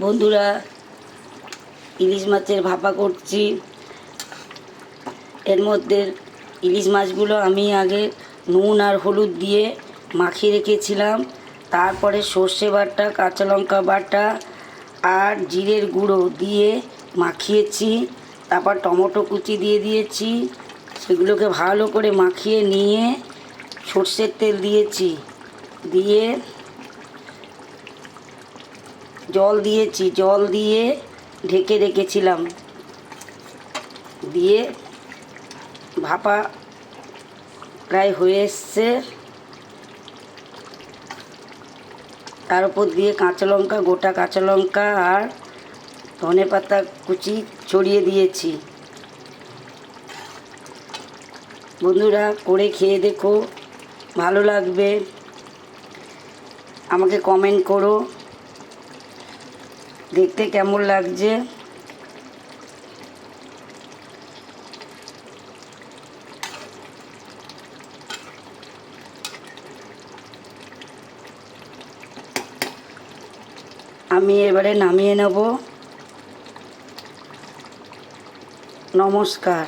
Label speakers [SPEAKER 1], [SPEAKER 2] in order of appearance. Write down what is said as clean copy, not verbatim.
[SPEAKER 1] বন্ধুরা, ইলিশ মাছের ভাপা করছি। এর মধ্যে ইলিশ মাছগুলো আমি আগে নুন আর হলুদ দিয়ে মাখিয়ে রেখেছিলাম। তারপরে সর্ষে বাটা, কাঁচা লঙ্কা বাটা আর জিরের গুঁড়ো দিয়ে মাখিয়েছি। তারপর টমেটো কুচি দিয়ে দিয়েছি। সেগুলোকে ভালো করে মাখিয়ে নিয়ে সর্ষের তেল দিয়েছি, দিয়ে জল দিয়েছি, জল দিয়ে ঢেকে রেখেছিলাম। দিয়ে ভাপা প্রায় হয়ে এসছে। তার উপর দিয়ে কাঁচা লঙ্কা, গোটা কাঁচা লঙ্কা আর ধনেপাতা কুচি ছড়িয়ে দিয়েছি। বন্ধুরা, করে খেয়ে দেখো, ভালো লাগবে। আমাকে কমেন্ট করো দেখতে কেমন লাগছে। আমি এবারে নামিয়ে নেব। নমস্কার।